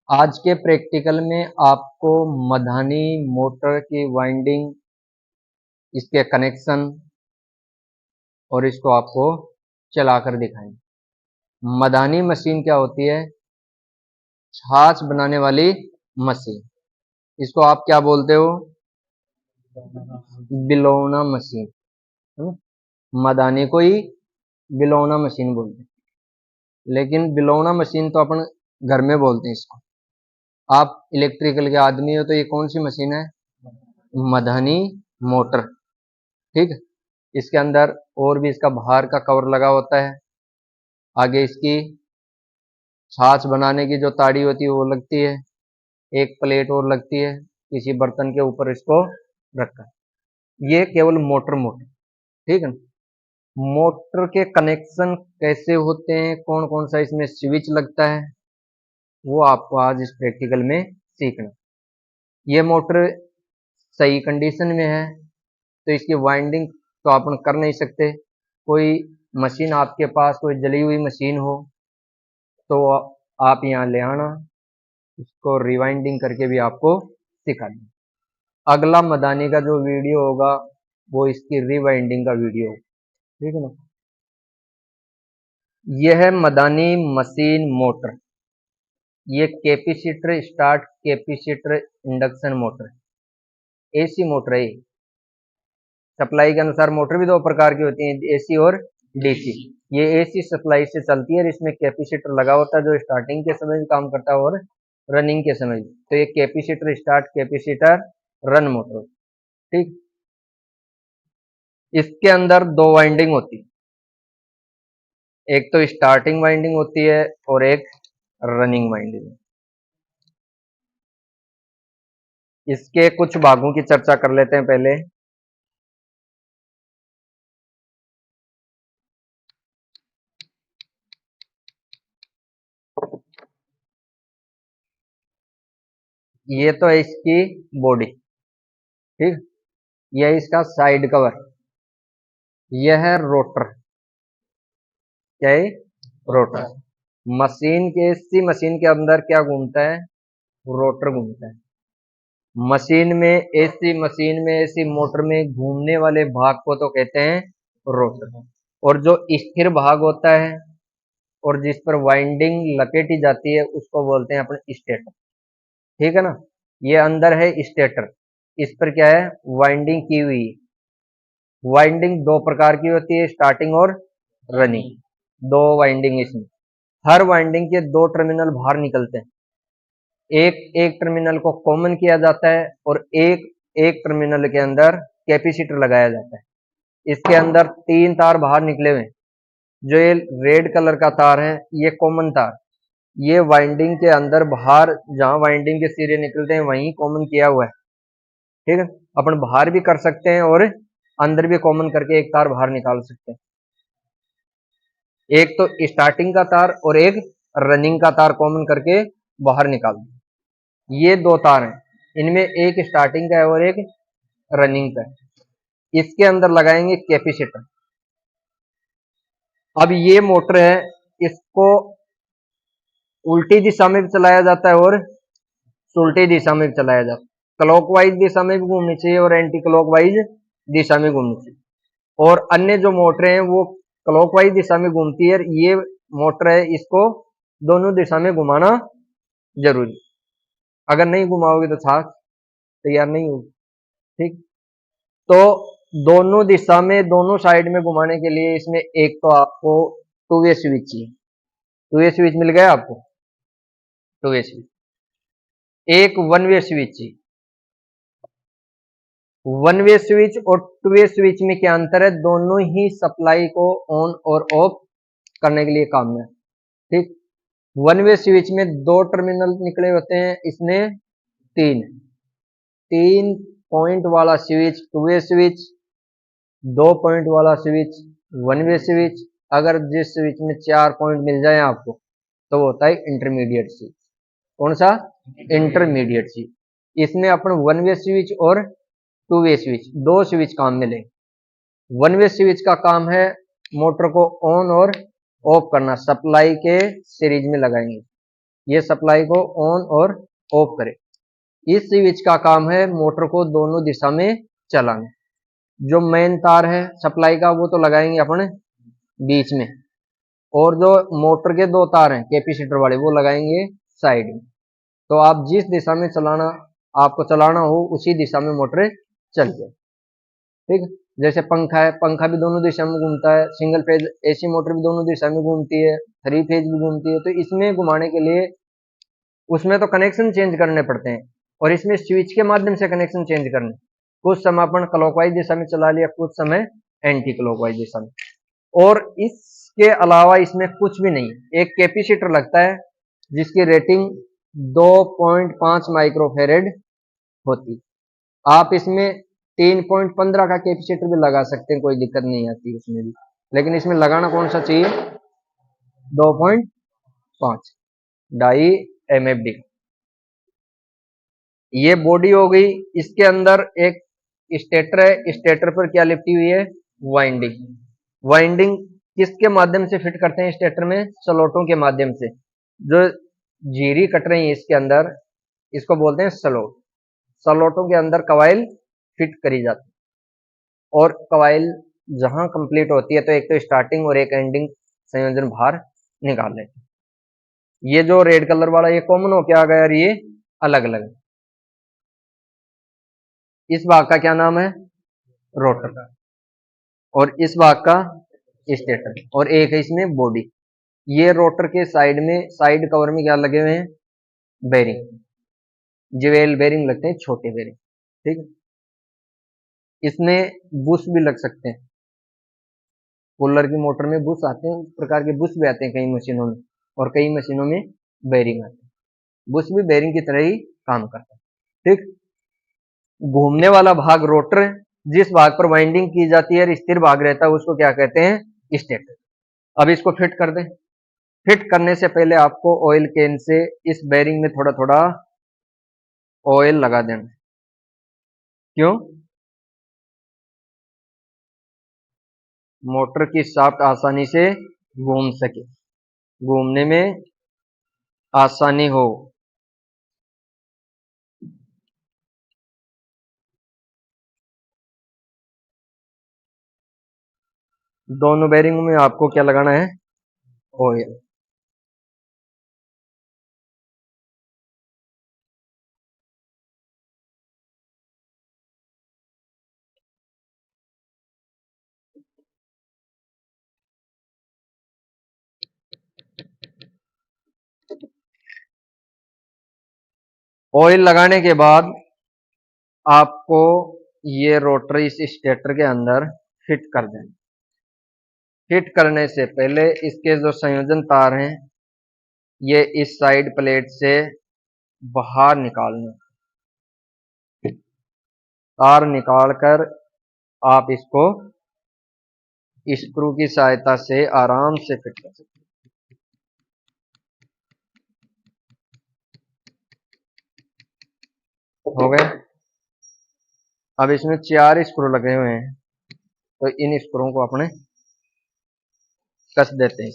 आज के प्रैक्टिकल में आपको मधानी मोटर की वाइंडिंग, इसके कनेक्शन और इसको आपको चलाकर दिखाएंगे। मधानी मशीन क्या होती है? छाछ बनाने वाली मशीन। इसको आप क्या बोलते हो? बिलौना मशीन। मधानी को ही बिलौना मशीन बोलते हैं, लेकिन बिलौना मशीन तो अपन घर में बोलते हैं इसको। आप इलेक्ट्रिकल के आदमी हो तो ये कौन सी मशीन है? मधानी मोटर। ठीक है। इसके अंदर और भी इसका बाहर का कवर लगा होता है। आगे इसकी छाछ बनाने की जो ताड़ी होती है वो लगती है। एक प्लेट और लगती है किसी बर्तन के ऊपर इसको रखकर। ये केवल मोटर। ठीक है। मोटर के कनेक्शन कैसे होते हैं, कौन कौन सा इसमें स्विच लगता है, वो आपको आज इस प्रैक्टिकल में सीखना। ये मोटर सही कंडीशन में है तो इसकी वाइंडिंग तो अपन कर नहीं सकते। कोई मशीन आपके पास कोई जली हुई मशीन हो तो आप यहाँ ले आना, इसको रिवाइंडिंग करके भी आपको सिखा दूँ। अगला मधानी का जो वीडियो होगा वो इसकी रिवाइंडिंग का वीडियो होगा। ठीक है ना। यह है मधानी मशीन मोटर। ये capacitor start capacitor induction motor, AC motor है। सप्लाई के अनुसार मोटर भी दो प्रकार की होती हैं, एसी और डीसी। ये एसी सप्लाई से चलती है और इसमें कैपेसिटर लगा होता है जो स्टार्टिंग के समय भी काम करता है और रनिंग के समय भी। तो ये capacitor start capacitor run motor. ठीक। इसके अंदर दो वाइंडिंग होती है, एक तो स्टार्टिंग वाइंडिंग होती है और एक रनिंग वाइंडिंग। इसके कुछ भागों की चर्चा कर लेते हैं पहले। ये तो है इसकी बॉडी। ठीक। यह इसका साइड कवर। यह है रोटर। क्या है? रोटर। मशीन के इसी मशीन के अंदर क्या घूमता है? रोटर घूमता है। मशीन में एसी मोटर में घूमने वाले भाग को तो कहते हैं रोटर। और जो स्थिर भाग होता है और जिस पर वाइंडिंग लपेटी जाती है उसको बोलते हैं अपने स्टेटर। ठीक है ना। ये अंदर है स्टेटर, इस पर क्या है? वाइंडिंग की हुई है। वाइंडिंग दो प्रकार की होती है, स्टार्टिंग और रनिंग। दो वाइंडिंग इसमें। हर वाइंडिंग के दो टर्मिनल बाहर निकलते हैं। एक टर्मिनल को कॉमन किया जाता है और एक टर्मिनल के अंदर कैपेसिटर लगाया जाता है। इसके अंदर तीन तार बाहर निकले हुए हैं। जो ये रेड कलर का तार है ये कॉमन तार, ये वाइंडिंग के अंदर बाहर जहां वाइंडिंग के सिरे निकलते हैं वहीं कॉमन किया हुआ है। ठीक है। अपन बाहर भी कर सकते हैं और अंदर भी कॉमन करके एक तार बाहर निकाल सकते हैं। एक तो स्टार्टिंग का तार और एक रनिंग का तार कॉमन करके बाहर निकाल दो। ये दो तार हैं, इनमें एक स्टार्टिंग का है और एक रनिंग का है। इसके अंदर लगाएंगे कैपेसिटर। अब ये मोटर है, इसको उल्टी दिशा में भी चलाया जाता है और उल्टी दिशा में भी चलाया जाता है। क्लॉकवाइज दिशा में भी घूमनी चाहिए और एंटी क्लॉकवाइज दिशा में घूमनी चाहिए। और अन्य जो मोटर हैं वो क्लॉकवाइज दिशा में घूमती है। ये मोटर है, इसको दोनों दिशा में घुमाना जरूरी। अगर नहीं घुमाओगे तो छाछ तैयार नहीं होगी। ठीक। तो दोनों दिशा में दोनों साइड में घुमाने के लिए इसमें एक तो आपको टू वे स्विच चाहिए। टू वे स्विच मिल गया आपको? Two way switch. एक वन वे स्विच चाहिए। वन वे स्विच और टू वे स्विच में क्या अंतर है? दोनों ही सप्लाई को ऑन और ऑफ करने के लिए काम में। ठीक। वन वे स्विच में दो टर्मिनल निकले होते हैं, इसमें तीन पॉइंट वाला स्विच टू वे स्विच, दो पॉइंट वाला स्विच वन वे स्विच। अगर जिस स्विच में चार पॉइंट मिल जाए आपको तो वो होता है इंटरमीडिएट स्विच। कौन सा? Intermediate switch. इसमें अपन वन वे स्विच और टू वे स्विच दो स्विच काम में लेंगे। वन वे स्विच का काम है मोटर को ऑन और ऑफ करना, सप्लाई के सीरीज में लगाएंगे। ये सप्लाई को ऑन और ऑफ करे। इस स्विच का काम है मोटर को दोनों दिशा में चलाना। जो मेन तार है सप्लाई का वो तो लगाएंगे अपने बीच में, और जो मोटर के दो तार हैं कैपेसिटर वाले वो लगाएंगे साइड में। तो आप जिस दिशा में आपको चलाना हो उसी दिशा में मोटर चल जाए। ठीक, जैसे पंखा है, पंखा भी दोनों दिशा में घूमता है, सिंगल फेज एसी मोटर भी दोनों दिशा में घूमती है, 3 फेज भी घूमती है। तो इसमें घुमाने के लिए उसमें तो कनेक्शन चेंज करने पड़ते हैं, और इसमें स्विच के माध्यम से कनेक्शन चेंज करने। कुछ समय अपन क्लॉकवाइज दिशा में चला लिया, कुछ समय एंटी क्लॉकवाइज दिशा में। और इसके अलावा इसमें कुछ भी नहीं, एक कैपेसिटर लगता है जिसकी रेटिंग 2.5 माइक्रोफेरेड होती। आप इसमें 3.15 का कैपेसिटर भी लगा सकते हैं, कोई दिक्कत नहीं आती उसमें भी, लेकिन इसमें लगाना कौन सा चाहिए, 2.5 डाई MFD। ये बॉडी हो गई। इसके अंदर एक स्टेटर है, स्टेटर पर क्या लिपटी हुई है, वाइंडिंग। वाइंडिंग किसके माध्यम से फिट करते हैं स्टेटर में, स्लॉटों के माध्यम से। जो जीरी कट रही है इसके अंदर, इसको बोलते हैं स्लॉट। स्लॉटों के अंदर कवाइल फिट करी जाती है, और कवाइल जहां कंप्लीट होती है तो एक तो स्टार्टिंग और एक एंडिंग संयोजन बाहर निकाल लेते हैं। ये जो रेड कलर वाला ये कॉमन हो क्या आ गया, ये अलग अलग। इस भाग का क्या नाम है, रोटर, और इस भाग का स्टेटर, और एक है इसमें बॉडी। ये रोटर के साइड में, साइड कवर में क्या लगे हुए हैं, बेरिंग, ज्वेल बेरिंग लगते हैं, छोटे बेरिंग। ठीक है, इसमें बुश भी लग सकते हैं। कूलर की मोटर में बुश आते हैं, इस प्रकार के बुश भी आते हैं कई मशीनों में, और कई मशीनों में बेरिंग आते हैं। बुश भी बेरिंग की तरह ही काम करता है। ठीक, घूमने वाला भाग रोटर है, जिस भाग पर वाइंडिंग की जाती है और स्थिर भाग रहता है उसको क्या कहते हैं, स्टेटर। अब इसको फिट कर दें। फिट करने से पहले आपको ऑयल कैन से इस बेरिंग में थोड़ा थोड़ा ऑयल लगा देना। क्यों, मोटर की शाफ्ट आसानी से घूम सके, घूमने में आसानी हो। दोनों बेरिंग में आपको क्या लगाना है, ऑयल। ऑयल लगाने के बाद आपको ये रोटर इस स्टेटर के अंदर फिट कर देना। फिट करने से पहले इसके जो संयोजन तार हैं ये इस साइड प्लेट से बाहर निकालना। तार निकालकर आप इसको स्क्रू की सहायता से आराम से फिट कर सकते हैं। हो गए। अब इसमें 4 स्क्रू लगे हुए हैं, तो इन स्क्रूओं को अपने कस देते हैं।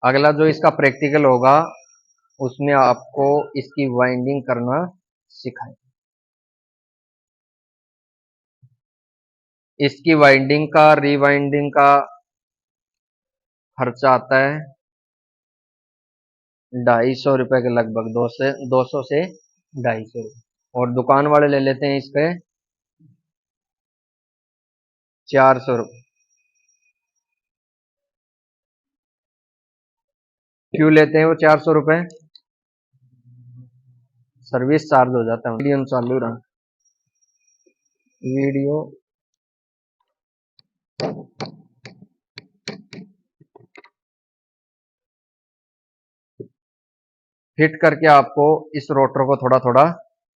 अगला जो इसका प्रैक्टिकल होगा उसमें आपको इसकी वाइंडिंग करना सिखाएं। इसकी वाइंडिंग का, रीवाइंडिंग का खर्चा आता है 250 रुपए के लगभग, 200 से 250 रुपये। और दुकान वाले ले लेते हैं इसके 400 रुपये। क्यों लेते हैं वो 400 रुपये, सर्विस चार्ज हो जाता है। वीडियो चालू रहा, वीडियो फिट करके आपको इस रोटर को थोड़ा थोड़ा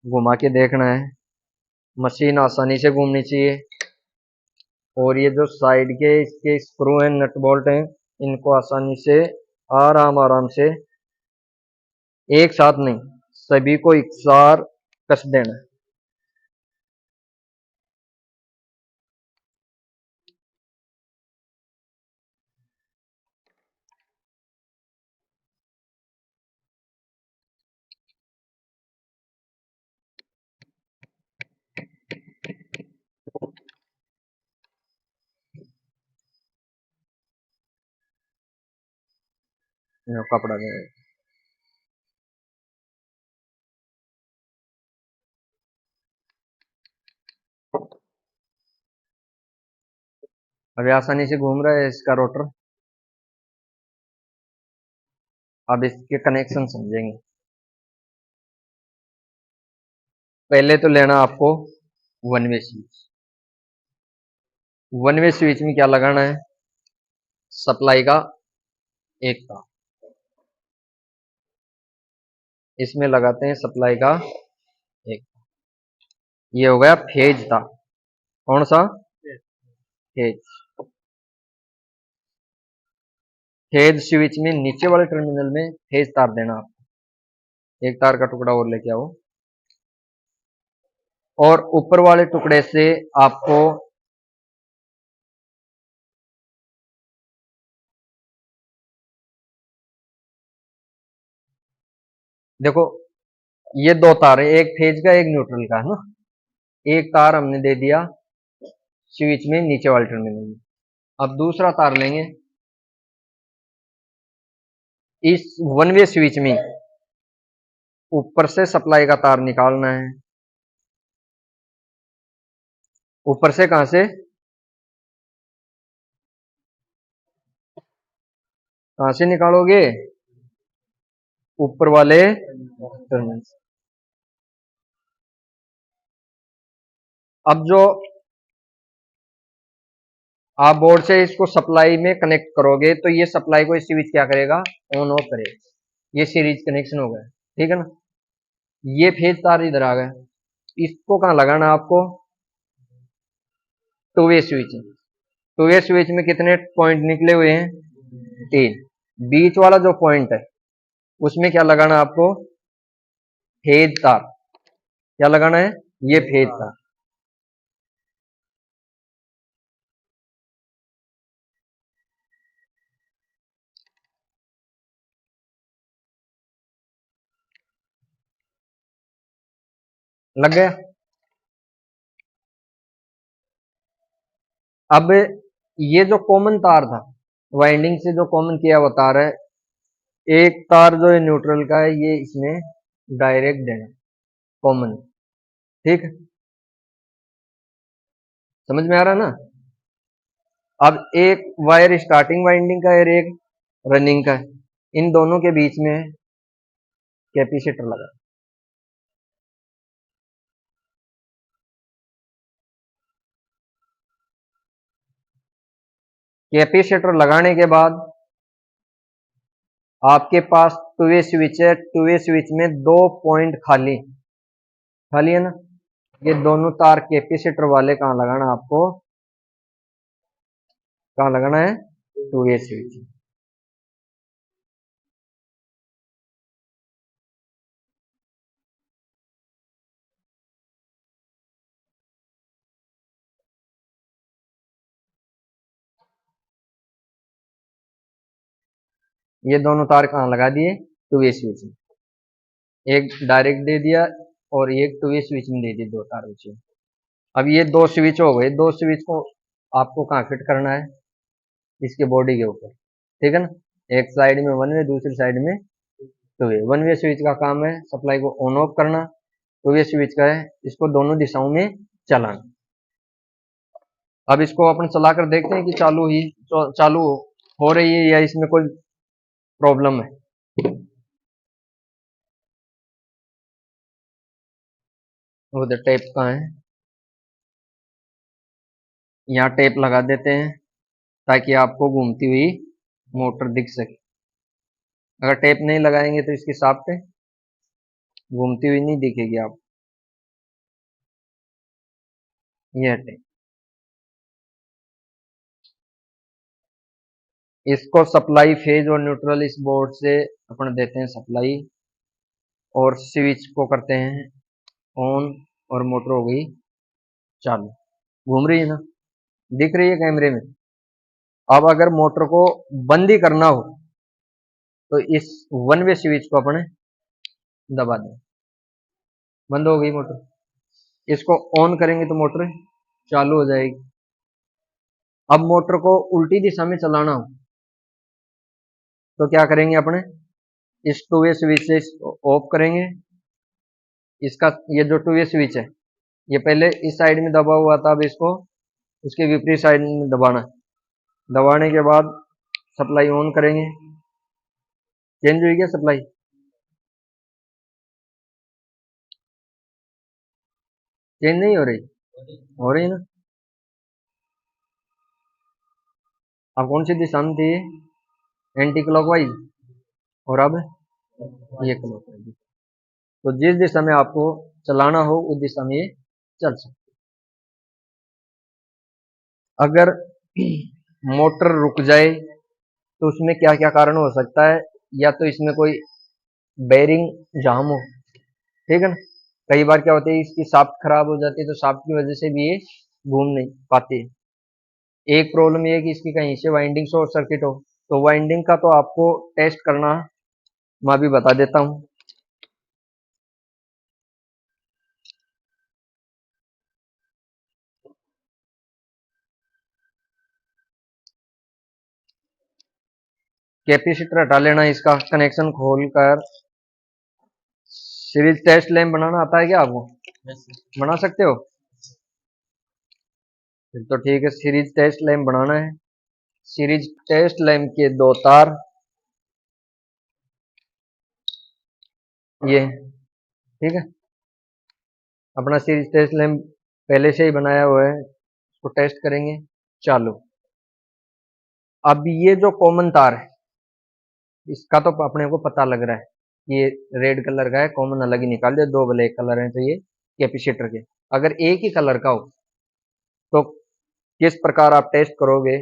घुमा के देखना है। मशीन आसानी से घूमनी चाहिए, और ये जो साइड के इसके स्क्रू हैं, नट बोल्ट हैं, इनको आसानी से आराम आराम से, एक साथ नहीं, सभी को एक साथ कस देना है। कपड़ा दे। अभी आसानी से घूम रहा है इसका रोटर। अब इसके कनेक्शन समझेंगे। पहले तो लेना आपको one way switch. One way switch में क्या लगाना है? सप्लाई का एक तार, इसमें लगाते हैं सप्लाई का एक। ये हो गया फेज तार। कौन सा? फेज। फेज स्विच में नीचे वाले टर्मिनल में फेज तार देना आपको। एक तार का टुकड़ा और लेके आओ, और ऊपर वाले टुकड़े से आपको देखो, ये दो तार है, एक फेज का एक न्यूट्रल का है ना। एक तार हमने दे दिया स्विच में नीचे वाले टर्मिनल में। अब दूसरा तार लेंगे, इस वन वे स्विच में ऊपर से सप्लाई का तार निकालना है। ऊपर से कहां से? कहां से निकालोगे? ऊपर वाले टर्मिनल से। अब जो आप बोर्ड से इसको सप्लाई में कनेक्ट करोगे तो ये सप्लाई को स्विच क्या करेगा? ऑन ऑफ करेगा। ये सीरीज कनेक्शन हो गया, ठीक है ना। ये फेज तार इधर आ गया, इसको कहां लगाना आपको? Two way switch. Two way switch में कितने पॉइंट निकले हुए हैं? 3। बीच वाला जो पॉइंट है उसमें क्या लगाना आपको? फेज तार। क्या लगाना है? ये फेज तार। लग गया। अब ये जो कॉमन तार था, वाइंडिंग से जो कॉमन किया हुआ तार है, एक तार जो है न्यूट्रल का है, ये इसमें डायरेक्ट देना कॉमन, ठीक है। समझ में आ रहा है ना। अब एक वायर स्टार्टिंग वाइंडिंग का है और एक रनिंग का है, इन दोनों के बीच में कैपेसिटर लगा। कैपेसिटर लगाने के बाद आपके पास टू वे स्विच है, टू वे स्विच में दो पॉइंट खाली खाली है ना। ये दोनों तार कैपेसिटर वाले कहां लगाना आपको? कहां लगाना है? Two way switch. ये दोनों तार कहां लगा दिए? टू वे स्विच में। एक डायरेक्ट दे दिया और एक टू वे स्विच में दे दिए, दो तार बचे। अब ये दो स्विच हो गए, दो स्विच को आपको कहां फिट करना है? इसके बॉडी के ऊपर, ठीक है ना। एक साइड में वन वे, दूसरी साइड में two way. One way switch का काम है सप्लाई को ऑन ऑफ करना, टू वे स्विच का है इसको दोनों दिशाओं में चलाना। अब इसको अपन चला कर देखते हैं कि चालू हो रही है या इसमें कोई प्रॉब्लम है। उधर टेप कहाँ है? यहाँ टेप लगा देते हैं ताकि आपको घूमती हुई मोटर दिख सके। अगर टेप नहीं लगाएंगे तो इसकी शाफ्ट घूमती हुई नहीं दिखेगी आप। यह टेप, इसको सप्लाई फेज और न्यूट्रल इस बोर्ड से अपन देते हैं सप्लाई, और स्विच को करते हैं ऑन, और मोटर हो गई चालू। घूम रही है ना, दिख रही है कैमरे में। अब अगर मोटर को बंद ही करना हो तो इस वन वे स्विच को अपने दबा दें, बंद हो गई मोटर। इसको ऑन करेंगे तो मोटर चालू हो जाएगी। अब मोटर को उल्टी दिशा में चलाना हो तो क्या करेंगे अपने, इस टू वे स्विच से ऑफ करेंगे। इसका ये जो टू वे स्विच है ये पहले इस साइड में दबा हुआ था, अब इसको उसके विपरीत साइड में दबाना। दबाने के बाद सप्लाई ऑन करेंगे। चेंज हुई क्या सप्लाई? चेंज नहीं हो रही? हो रही है ना। अब कौन सी दिशा में थी? एंटी क्लॉकवाइज, और अब ये क्लॉकवाइज। तो जिस दिशा में आपको चलाना हो उस दिशा में ये चल सकते। अगर मोटर रुक जाए तो उसमें क्या क्या कारण हो सकता है? या तो इसमें कोई बेरिंग जाम हो, ठीक है ना। कई बार क्या होता है, इसकी शाफ्ट खराब हो जाती है, तो शाफ्ट की वजह से भी ये घूम नहीं पाती है। एक प्रॉब्लम ये है कि इसकी कहीं से वाइंडिंग शॉर्ट सर्किट हो, तो वाइंडिंग का तो आपको टेस्ट करना मैं भी बता देता हूँ। कैपेसिटर हटा लेना, इसका कनेक्शन खोलकर। सीरीज टेस्ट लैंप बनाना आता है क्या आपको? बना सकते हो? फिर तो ठीक है, सीरीज टेस्ट लैंप बनाना है। सीरीज टेस्ट लैंप के दो तार ये, ठीक है। अपना सीरीज टेस्ट लैंप पहले से ही बनाया हुआ है, उसको टेस्ट करेंगे। चालू। अब ये जो कॉमन तार है इसका तो अपने को पता लग रहा है, ये रेड कलर का है, कॉमन अलग ही निकाल दे। दो ब्लैक कलर हैं तो ये कैपेसिटर के। अगर एक ही कलर का हो तो किस प्रकार आप टेस्ट करोगे?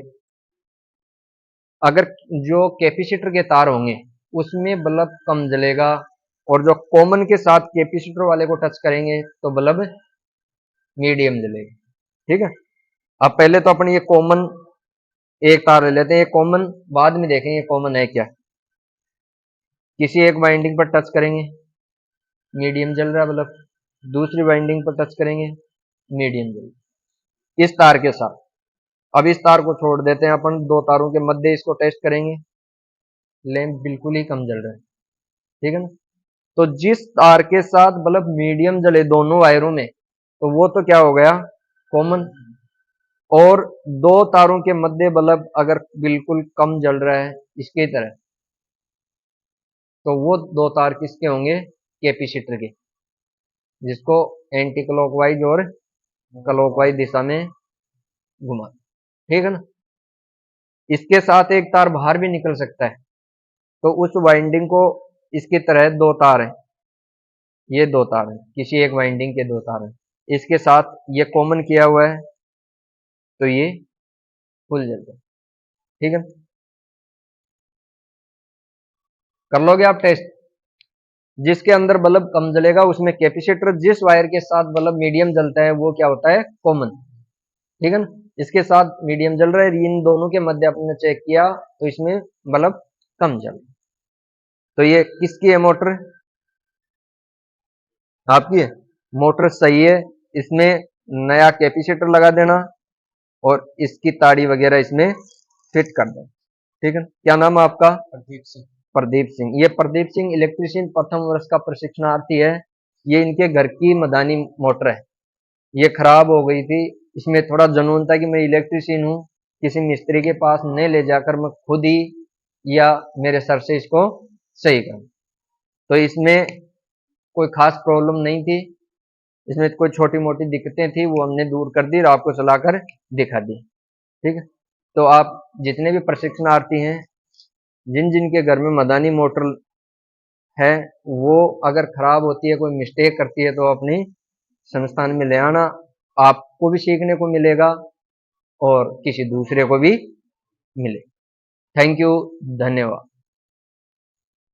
अगर जो कैपेसिटर के तार होंगे उसमें बल्ब कम जलेगा, और जो कॉमन के साथ कैपेसिटर वाले को टच करेंगे तो बल्ब मीडियम जलेगा, ठीक है। अब पहले तो अपन ये कॉमन एक तार ले लेते हैं, ये कॉमन बाद में देखेंगे कॉमन है क्या। किसी एक वाइंडिंग पर टच करेंगे, मीडियम जल रहा है बल्ब। दूसरी वाइंडिंग पर टच करेंगे, मीडियम जल रहा है। इस तार के साथ अब इस तार को छोड़ देते हैं अपन, दो तारों के मध्य इसको टेस्ट करेंगे। लैंप बिल्कुल ही कम जल रहा है, ठीक है ना। तो जिस तार के साथ बल्ब मीडियम जले दोनों वायरों में, तो वो तो क्या हो गया, कॉमन। और दो तारों के मध्य बल्ब अगर बिल्कुल कम जल रहा है इसकी तरह, तो वो दो तार किसके होंगे? कैपेसिटर के, जिसको एंटी क्लॉकवाइज और क्लॉकवाइज दिशा में घुमा, ठीक है ना। इसके साथ एक तार बाहर भी निकल सकता है, तो उस वाइंडिंग को इसकी तरह दो तार है, ये दो तार है, किसी एक वाइंडिंग के दो तार है, इसके साथ ये कॉमन किया हुआ है तो ये फुल जल जाए, ठीक है। कर लोगे आप टेस्ट? जिसके अंदर बल्ब कम जलेगा उसमें कैपेसिटर, जिस वायर के साथ बल्ब मीडियम जलता है वो क्या होता है? कॉमन, ठीक है ना। इसके साथ मीडियम जल रहा है, इन दोनों के मध्य आपने चेक किया तो इसमें बल्ब कम जल। तो ये किसकी है मोटर? आपकी है। मोटर सही है, इसमें नया कैपेसिटर लगा देना और इसकी ताड़ी वगैरह इसमें फिट कर देना, ठीक है। क्या नाम है आपका? प्रदीप सिंह। प्रदीप सिंह, ये प्रदीप सिंह इलेक्ट्रीशियन प्रथम वर्ष का प्रशिक्षणार्थी है। ये इनके घर की मदानी मोटर है, ये खराब हो गई थी। इसमें थोड़ा जुनून था कि मैं इलेक्ट्रीशियन हूँ, किसी मिस्त्री के पास नहीं ले जाकर मैं खुद ही या मेरे सर से इसको सही करूँ। तो इसमें कोई खास प्रॉब्लम नहीं थी, इसमें कोई छोटी मोटी दिक्कतें थी वो हमने दूर कर दी और आपको चलाकर दिखा दी, ठीक है। तो आप जितने भी प्रशिक्षणार्थी हैं, जिन जिन के घर में मदानी मोटर है, वो अगर खराब होती है, कोई मिस्टेक करती है, तो अपनी संस्थान में ले आना, आपको भी सीखने को मिलेगा और किसी दूसरे को भी मिले। थैंक यू, धन्यवाद।